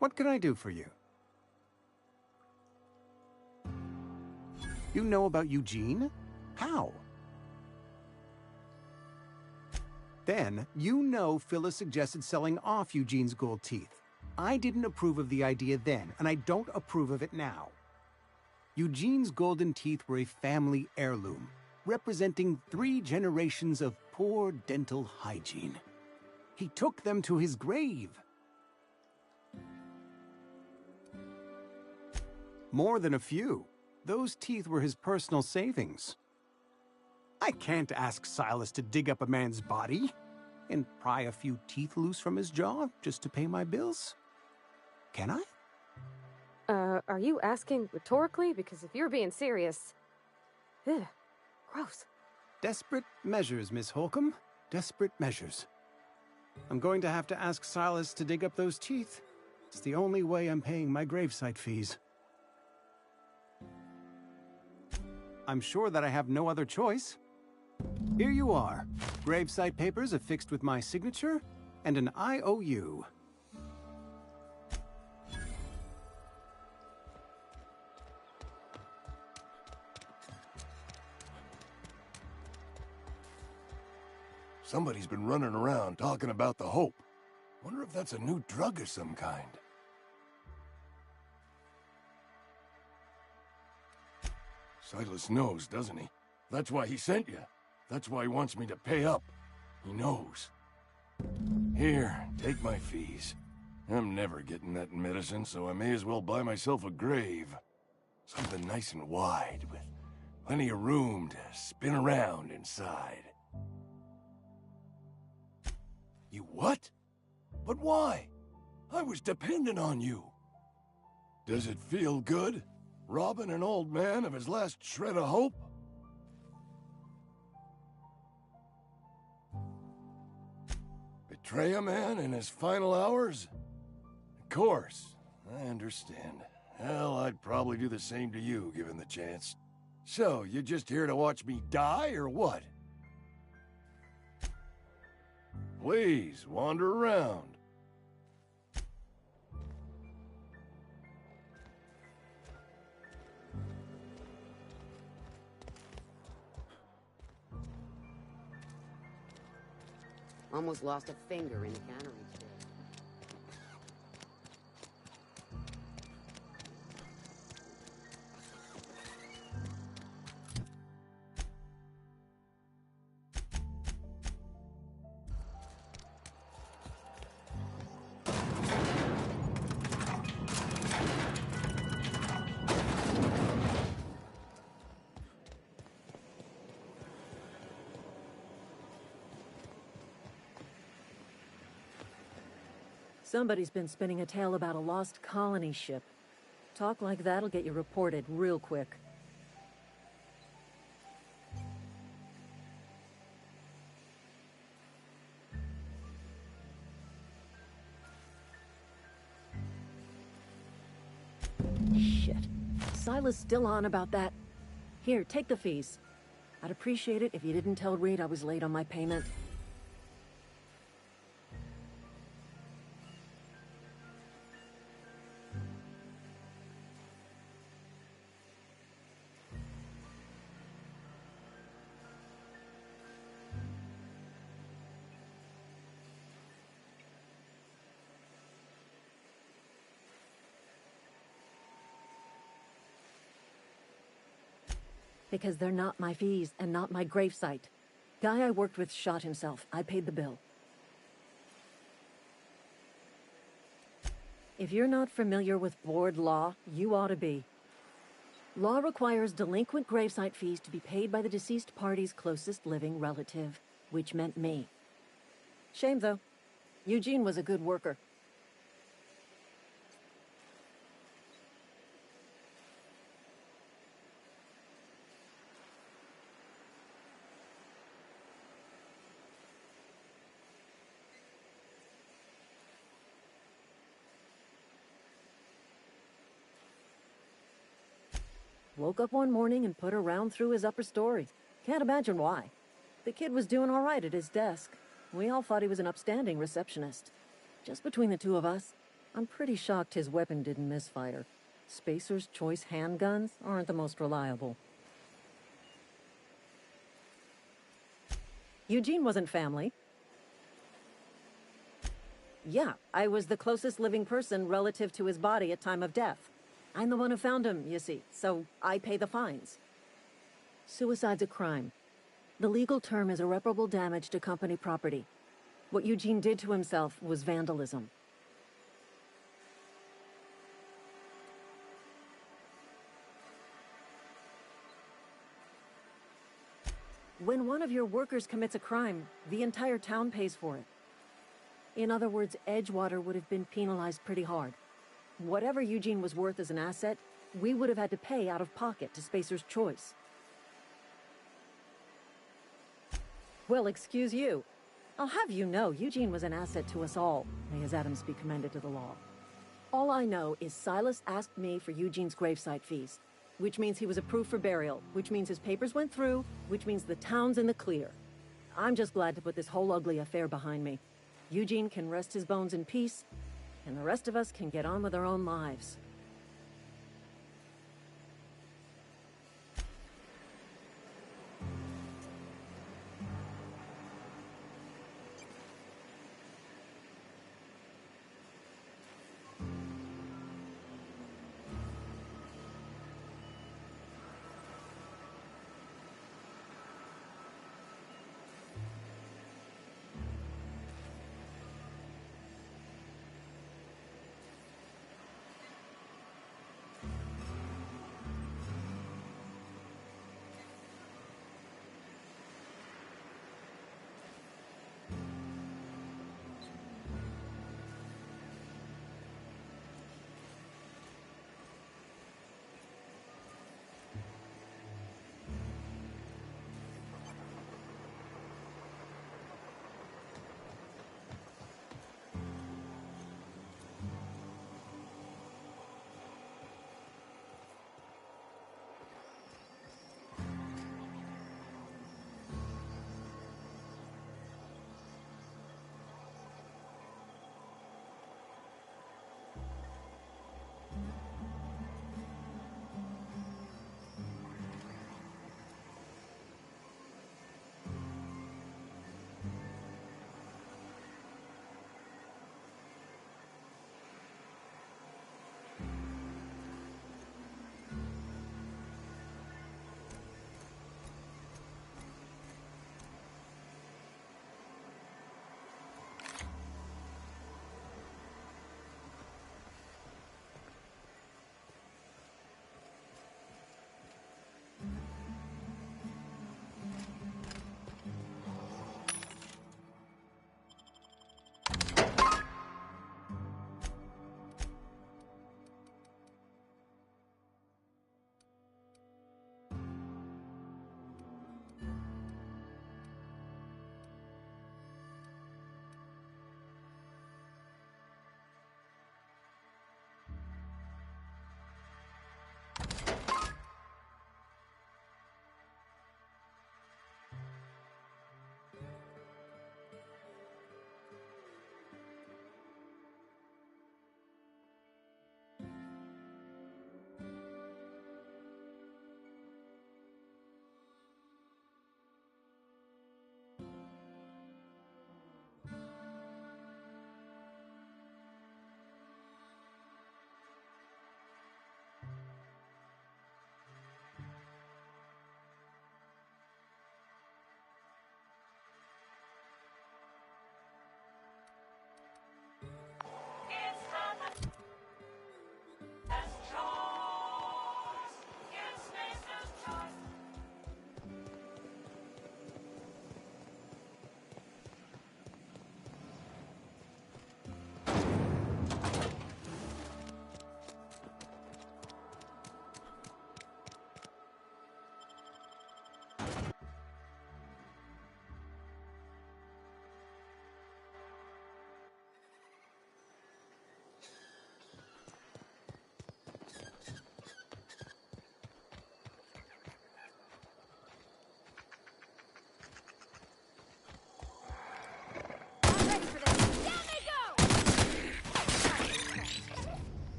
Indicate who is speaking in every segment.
Speaker 1: What can I do for you? You know about Eugene? How? Then, you know Phyllis suggested selling off Eugene's gold teeth. I didn't approve of the idea then, and I don't approve of it now. Eugene's golden teeth were a family heirloom, representing 3 generations of poor dental hygiene. He took them to his grave. More than a few. Those teeth were his personal savings. I can't ask Silas to dig up a man's body and pry a few teeth loose from his jaw just to pay my bills. Can I?
Speaker 2: Are you asking rhetorically? Because if you're being serious... Ugh, gross.
Speaker 1: Desperate measures, Miss Holcomb. Desperate measures. I'm going to have to ask Silas to dig up those teeth. It's the only way I'm paying my gravesite fees. I'm sure that I have no other choice. Here you are. Gravesite papers affixed with my signature and an IOU.
Speaker 3: Somebody's been running around talking about the Hope. Wonder if that's a new drug of some kind. Silas knows, doesn't he? That's why he sent you. That's why he wants me to pay up. He knows. Here, take my fees. I'm never getting that medicine, so I may as well buy myself a grave. Something nice and wide, with plenty of room to spin around inside. You what? But why? I was dependent on you. Does it feel good? Robbing an old man of his last shred of hope? Betray a man in his final hours? Of course, I understand. Hell, I'd probably do the same to you, given the chance. So, you just here to watch me die, or what? Please, wander around.
Speaker 4: Almost lost a finger in the cannery today.
Speaker 5: Somebody's been spinning a tale about a lost colony ship. Talk like that'll get you reported real quick. Shit. Silas still on about that. Here, take the fees. I'd appreciate it if you didn't tell Reed I was late on my payment. Because they're not my fees and not my gravesite. Guy I worked with shot himself. I paid the bill. If you're not familiar with board law, you ought to be. Law requires delinquent gravesite fees to be paid by the deceased party's closest living relative, which meant me. Shame, though. Eugene was a good worker. Woke up one morning and put a round through his upper story. Can't imagine why. The kid was doing all right at his desk. We all thought he was an upstanding receptionist. Just between the two of us, I'm pretty shocked his weapon didn't misfire. Spacer's Choice handguns aren't the most reliable. Eugene wasn't family. Yeah, I was the closest living person relative to his body at time of death. I'm the one who found him, you see, so I pay the fines. Suicide's a crime. The legal term is irreparable damage to company property. What Eugene did to himself was vandalism. When one of your workers commits a crime, the entire town pays for it. In other words, Edgewater would have been penalized pretty hard. Whatever Eugene was worth as an asset, we would have had to pay out of pocket to Spacer's Choice. Well, excuse you. I'll have you know, Eugene was an asset to us all. May his atoms be commended to the law. All I know is Silas asked me for Eugene's gravesite fees, which means he was approved for burial, which means his papers went through, which means the town's in the clear. I'm just glad to put this whole ugly affair behind me. Eugene can rest his bones in peace, and the rest of us can get on with our own lives.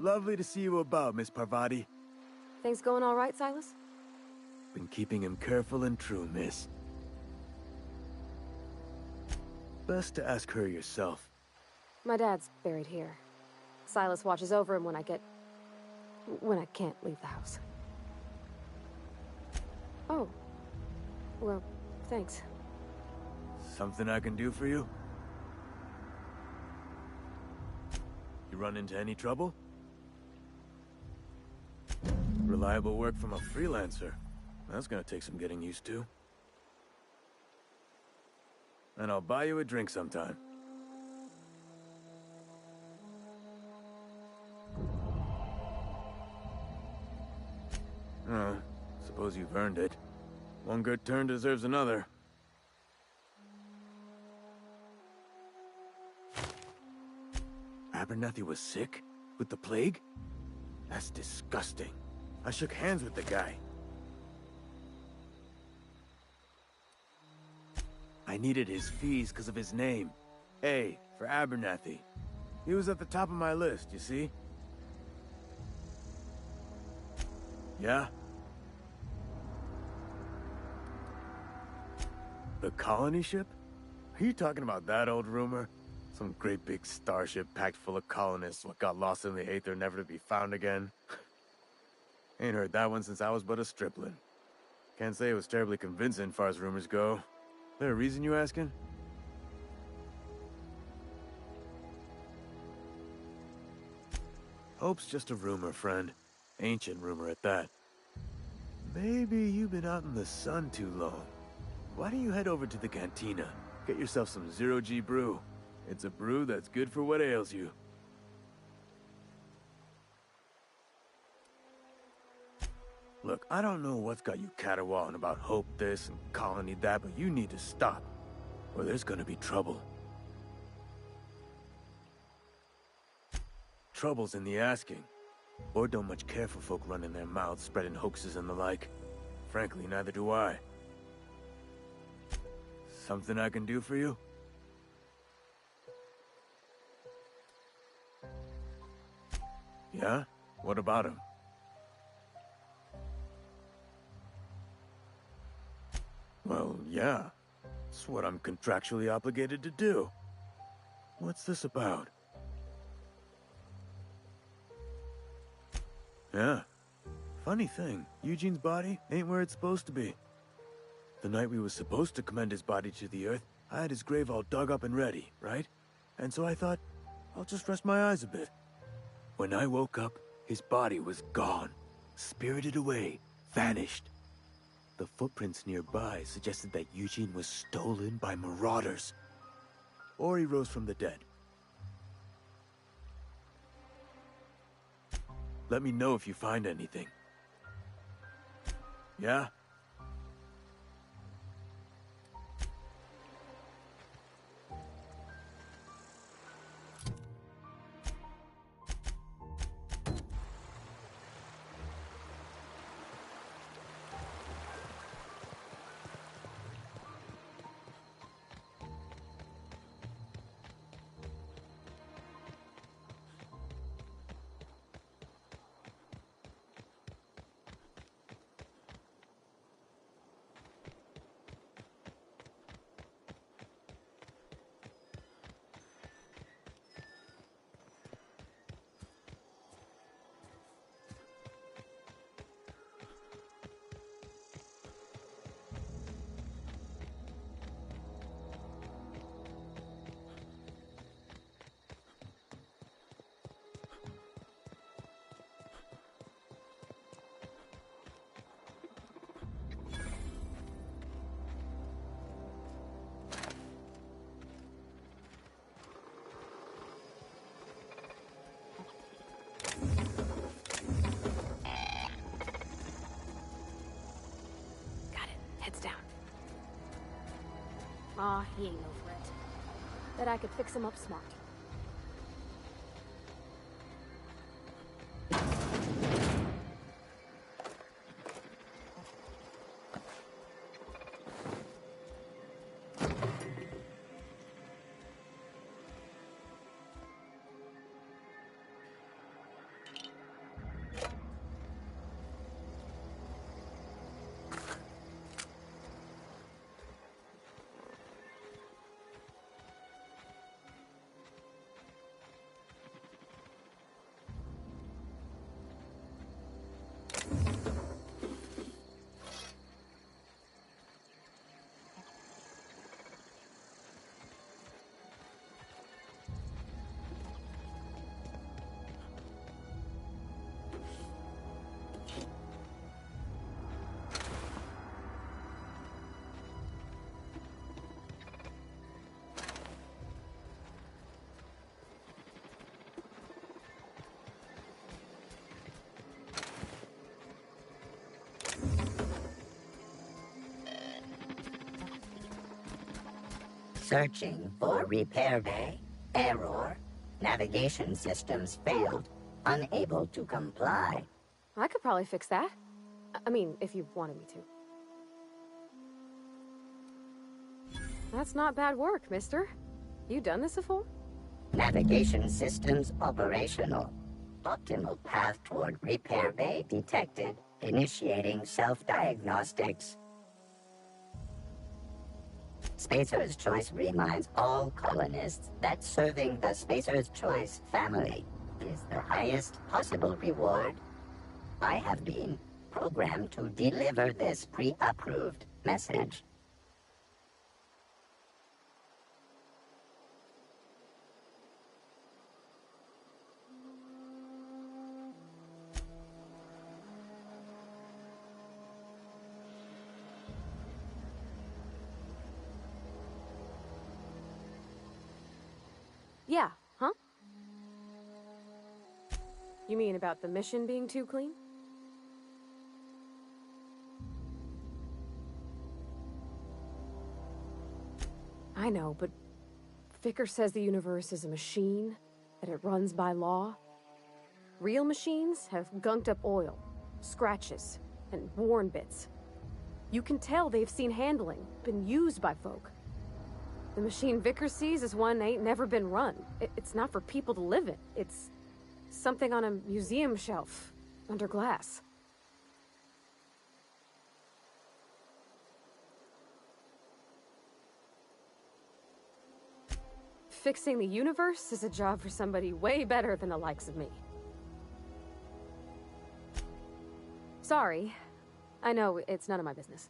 Speaker 6: Lovely to see you about, Miss Parvati.
Speaker 2: Things going all right, Silas?
Speaker 6: Been keeping him careful and true, miss. Best to ask her yourself.
Speaker 2: My dad's buried here. Silas watches over him when I can't leave the house. Oh. Well, thanks.
Speaker 6: Something I can do for you? You run into any trouble? Reliable work from a freelancer. That's gonna take some getting used to. And I'll buy you a drink sometime. Oh, suppose you've earned it. One good turn deserves another. Abernathy was sick? With the plague? That's disgusting. I shook hands with the guy. I needed his fees because of his name. A, for Abernathy. He was at the top of my list, you see? Yeah? The colony ship? Are you talking about that old rumor? Some great big starship packed full of colonists what got lost in the aether never to be found again? Ain't heard that one since I was but a stripling. Can't say it was terribly convincing far as rumors go. There a reason you asking? Hope's just a rumor, friend. Ancient rumor at that. Maybe you've been out in the sun too long. Why don't you head over to the cantina? Get yourself some zero-G brew. It's a brew that's good for what ails you. Look, I don't know what's got you caterwauling about Hope this and Colony that, but you need to stop, or there's gonna be trouble. Trouble's in the asking. Or don't much care for folk running their mouths, spreading hoaxes and the like. Frankly, neither do I. Something I can do for you? Yeah? What about him? Well, yeah. It's what I'm contractually obligated to do. What's this about? Yeah. Funny thing, Eugene's body ain't where it's supposed to be. The night we was supposed to commend his body to the earth, I had his grave all dug up and ready, right? And so I thought, I'll just rest my eyes a bit. When I woke up, his body was gone. Spirited away, vanished. The footprints nearby suggested that Eugene was stolen by marauders. Or he rose from the dead. Let me know if you find anything. Yeah?
Speaker 2: Heads down. Aw, he ain't over it. Bet I could fix him up smart.
Speaker 7: Searching for repair bay. Error. Navigation systems failed. Unable to comply.
Speaker 2: I could probably fix that. I mean, if you wanted me to. That's not bad work, mister. You done this before?
Speaker 7: Navigation systems operational. Optimal path toward repair bay detected. Initiating self-diagnostics. Spacer's Choice reminds all colonists that serving the Spacer's Choice family is the highest possible reward. I have been programmed to deliver this pre-approved message.
Speaker 2: Yeah, huh? You mean about the mission being too clean? I know, but Vicker says the universe is a machine, that it runs by law. Real machines have gunked up oil, scratches, and worn bits. You can tell they've seen handling, been used by folk. The machine Vicker sees is one ain't never been run. It's not for people to live in. It's something on a museum shelf, under glass. Fixing the universe is a job for somebody way better than the likes of me. Sorry. I know, it's none of my business.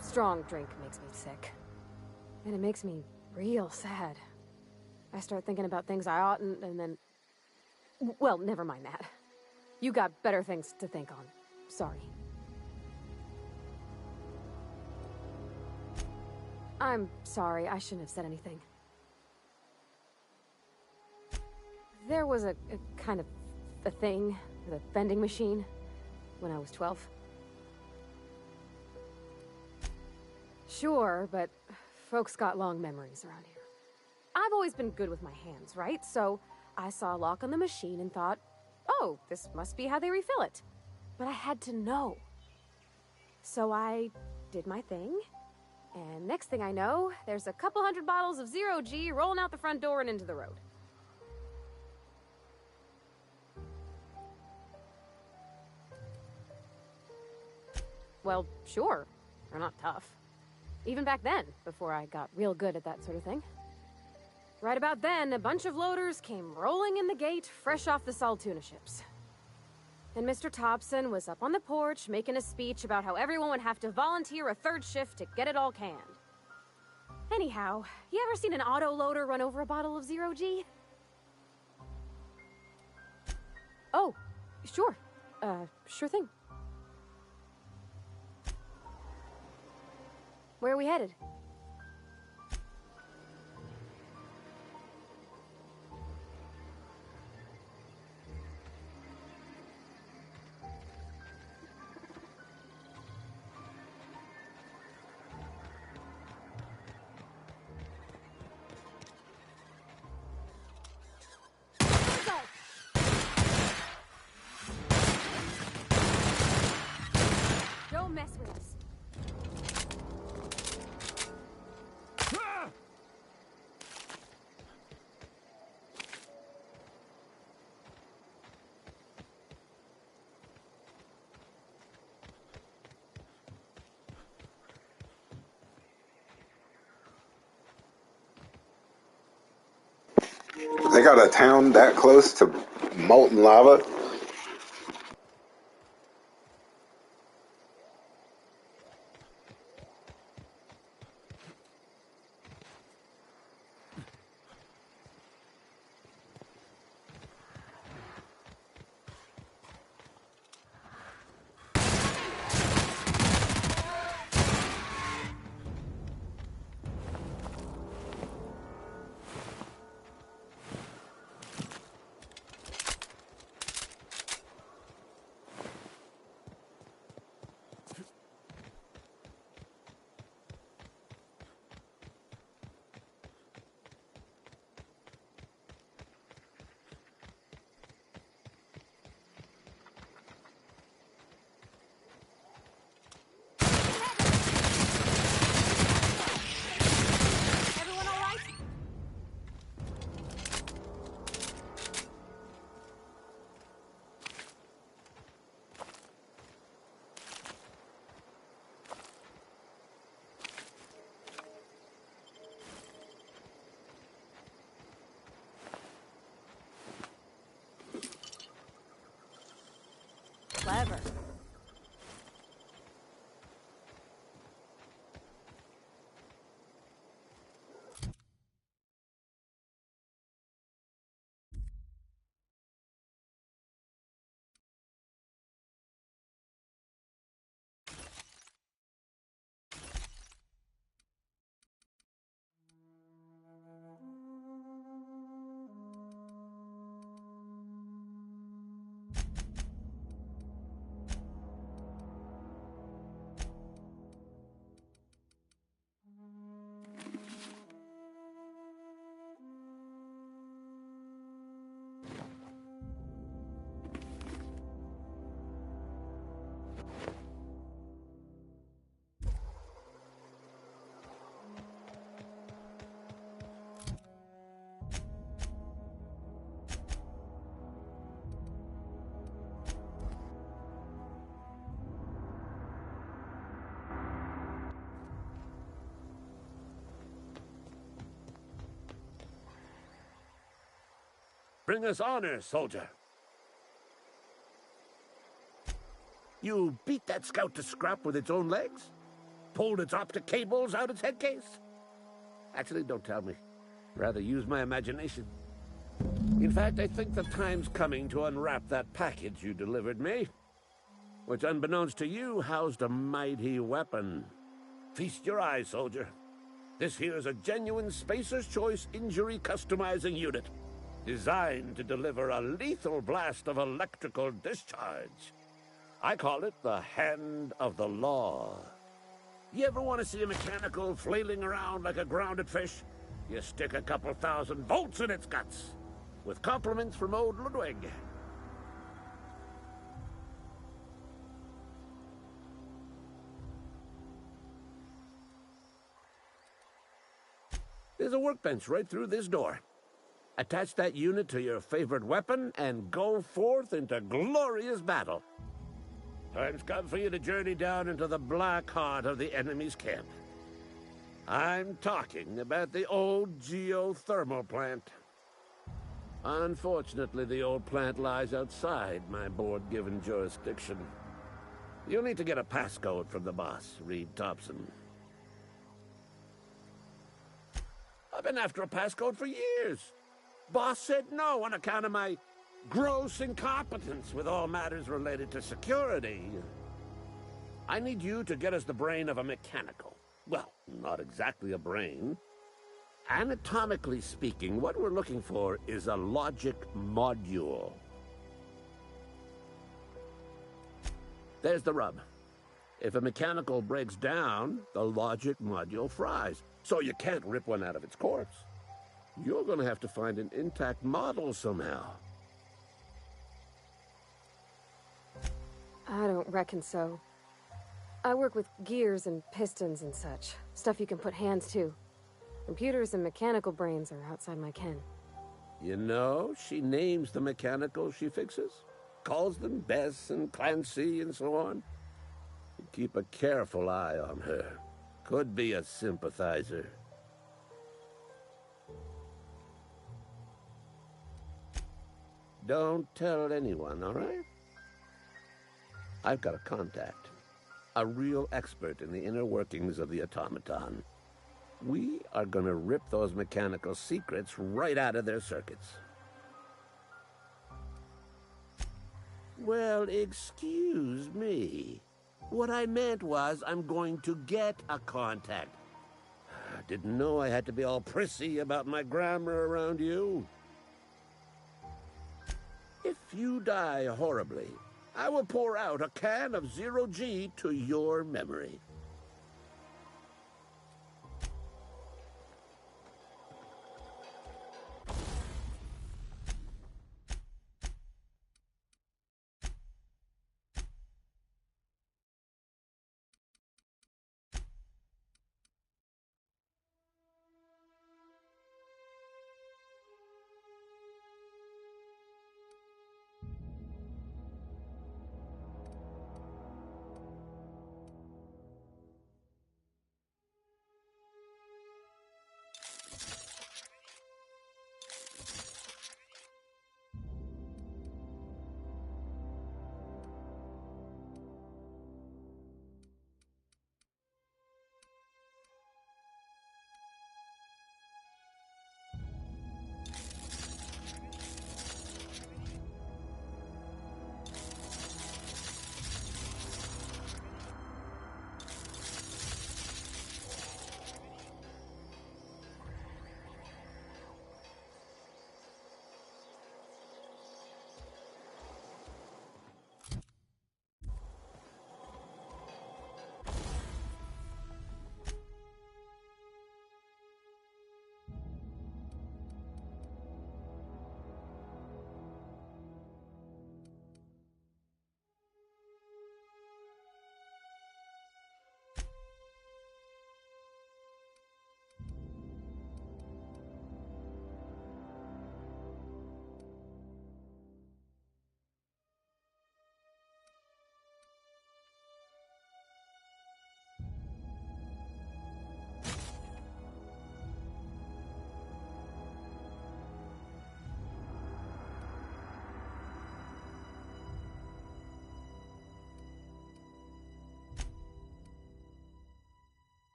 Speaker 2: Strong drink makes me sick. And it makes me real sad. I start thinking about things I oughtn't, and then... Well, never mind that. You got better things to think on. Sorry. I'm sorry, I shouldn't have said anything. There was a kind of a thing with a vending machine when I was 12. Sure, but folks got long memories around here. I've always been good with my hands, right? So I saw a lock on the machine and thought, oh, this must be how they refill it. But I had to know. So I did my thing, and next thing I know, there's a couple hundred bottles of 0G rolling out the front door and into the road. Well, sure. They're not tough. Even back then, before I got real good at that sort of thing. Right about then, a bunch of loaders came rolling in the gate, fresh off the Saltuna ships. And Mr. Thompson was up on the porch, making a speech about how everyone would have to volunteer a third shift to get it all canned. Anyhow, you ever seen an auto loader run over a bottle of 0G? Oh, sure. Sure thing. Where are we headed? Don't mess with us.
Speaker 8: They got a town that close to molten lava?
Speaker 5: Clever.
Speaker 9: Bring us honor, soldier. You beat that scout to scrap with its own legs? Pulled its optic cables out its head case? Actually, don't tell me. Rather use my imagination. In fact, I think the time's coming to unwrap that package you delivered me, which, unbeknownst to you, housed a mighty weapon. Feast your eyes, soldier. This here's a genuine Spacer's Choice injury customizing unit, designed to deliver a lethal blast of electrical discharge. I call it the Hand of the Law. You ever want to see a mechanical flailing around like a grounded fish? You stick a couple thousand volts in its guts. With compliments from old Ludwig. There's a workbench right through this door. Attach that unit to your favorite weapon and go forth into glorious battle. Time's come for you to journey down into the black heart of the enemy's camp. I'm talking about the old geothermal plant. Unfortunately, the old plant lies outside my board-given jurisdiction. You'll need to get a passcode from the boss, Reed Thompson. I've been after a passcode for years. Boss said no on account of my gross incompetence with all matters related to security. I need you to get us the brain of a mechanical. Well, not exactly a brain. Anatomically speaking, what we're looking for is a logic module. There's the rub. If a mechanical breaks down, the logic module fries, so you can't rip one out of its corpse. You're going to have to find an intact model somehow.
Speaker 2: I don't reckon so. I work with gears and pistons and such. Stuff you can put hands to. Computers and mechanical brains are outside my ken.
Speaker 9: You know, she names the mechanicals she fixes. Calls them Bess and Clancy and so on. Keep a careful eye on her. Could be a sympathizer. Don't tell anyone, all right? I've got a contact. A real expert in the inner workings of the automaton. We are gonna rip those mechanical secrets right out of their circuits. Well, excuse me. What I meant was I'm going to get a contact. Didn't know I had to be all prissy about my grammar around you. If you die horribly, I will pour out a can of 0G to your memory.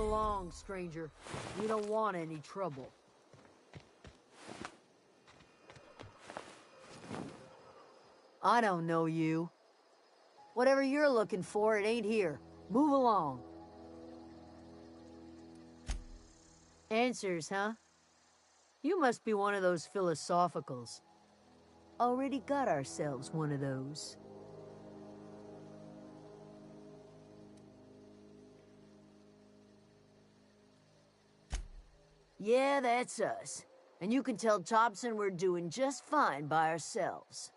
Speaker 10: along, stranger. We don't want any trouble. I don't know you. Whatever you're looking for, it ain't here. Move along. Answers, huh? You must be one of those philosophicals. Already got ourselves one of those. Yeah, that's us. And you can tell Thompson we're doing just fine by ourselves.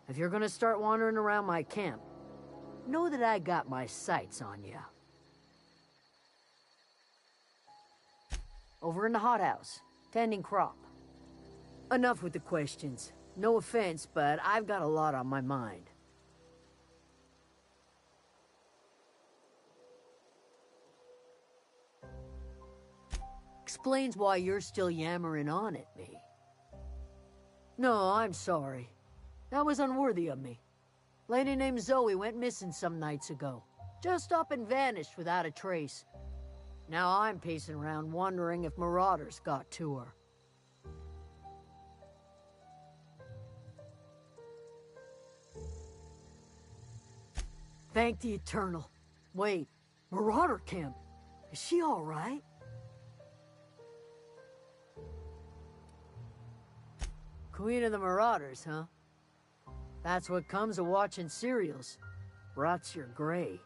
Speaker 10: If you're gonna start wandering around my camp, know that I got my sights on you. Over in the hothouse, tending crop. Enough with the questions. No offense, but I've got a lot on my mind. Explains why you're still yammering on at me. No, I'm sorry. That was unworthy of me. Lady named Zoe went missing some nights ago. Just up and vanished without a trace. Now I'm pacing around wondering if marauders got to her. Thank the Eternal. Wait, Marauder Camp? Is she all right? Queen of the Marauders, huh? That's what comes of watching serials. Rots your gray.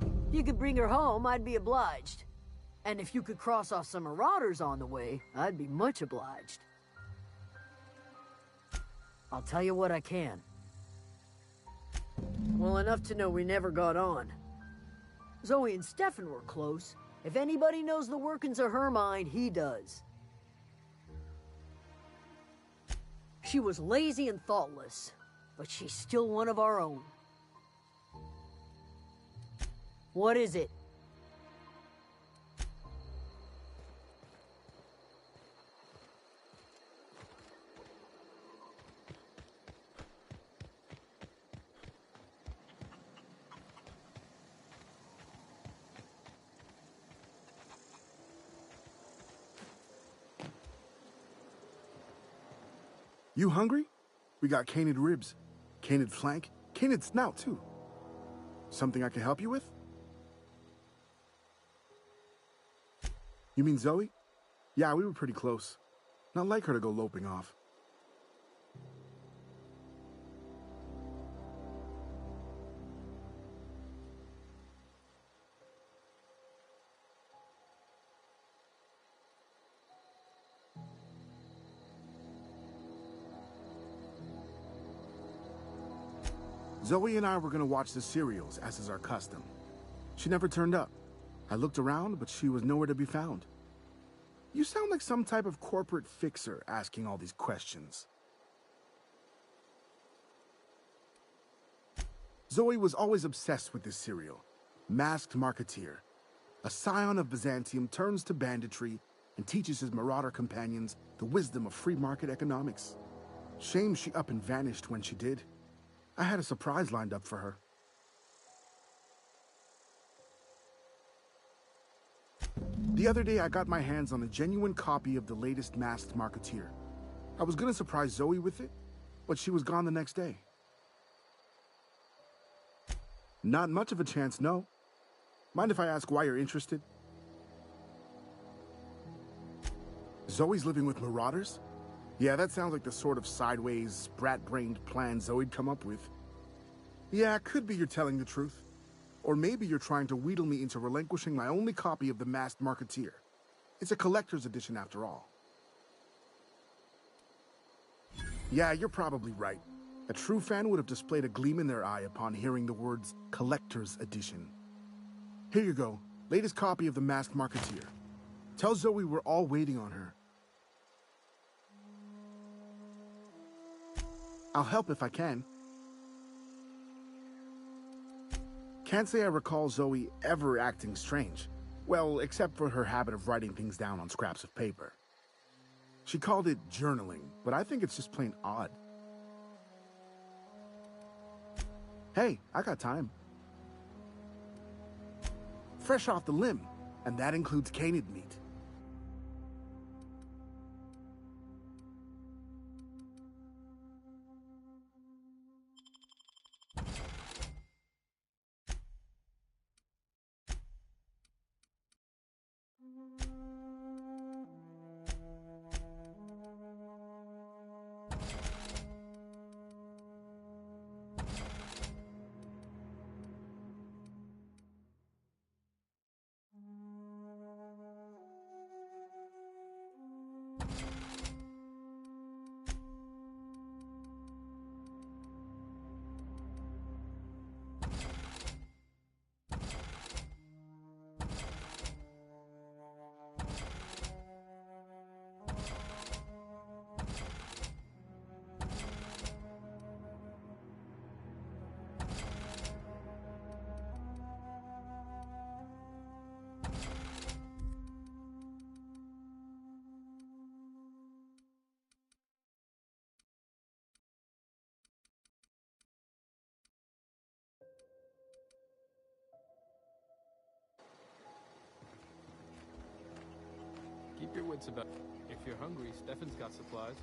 Speaker 10: If you could bring her home, I'd be obliged. And if you could cross off some Marauders on the way, I'd be much obliged. I'll tell you what I can. Well, enough to know we never got on. Zoe and Stefan were close. If anybody knows the workings of her mind, he does. She was lazy and thoughtless, but she's still one of our own. What is it?
Speaker 11: You hungry? We got canid ribs, canid flank, canid snout too. Something I can help you with? You mean Zoe? Yeah, we were pretty close. Not like her to go loping off. Zoe and I were gonna watch the serials, as is our custom. She never turned up. I looked around, but she was nowhere to be found. You sound like some type of corporate fixer asking all these questions. Zoe was always obsessed with this serial. Masked Marketeer. A scion of Byzantium turns to banditry and teaches his marauder companions the wisdom of free market economics. Shame she up and vanished when she did. I had a surprise lined up for her. The other day, I got my hands on a genuine copy of the latest Masked Marketeer. I was gonna surprise Zoe with it, but she was gone the next day. Not much of a chance, no. Mind if I ask why you're interested? Zoe's living with marauders? Yeah, that sounds like the sort of sideways, brat-brained plan Zoe'd come up with. Yeah, it could be you're telling the truth. Or maybe you're trying to wheedle me into relinquishing my only copy of the Masked Marketeer. It's a collector's edition after all. Yeah, you're probably right. A true fan would have displayed a gleam in their eye upon hearing the words collector's edition. Here you go, latest copy of the Masked Marketeer. Tell Zoe we're all waiting on her. I'll help if I can. Can't say I recall Zoe ever acting strange. Well, except for her habit of writing things down on scraps of paper. She called it journaling, but I think it's just plain odd. Hey, I got time. Fresh off the limb. And that includes canid meat.
Speaker 12: Keep your wits about. If you're hungry, Stefan's got supplies.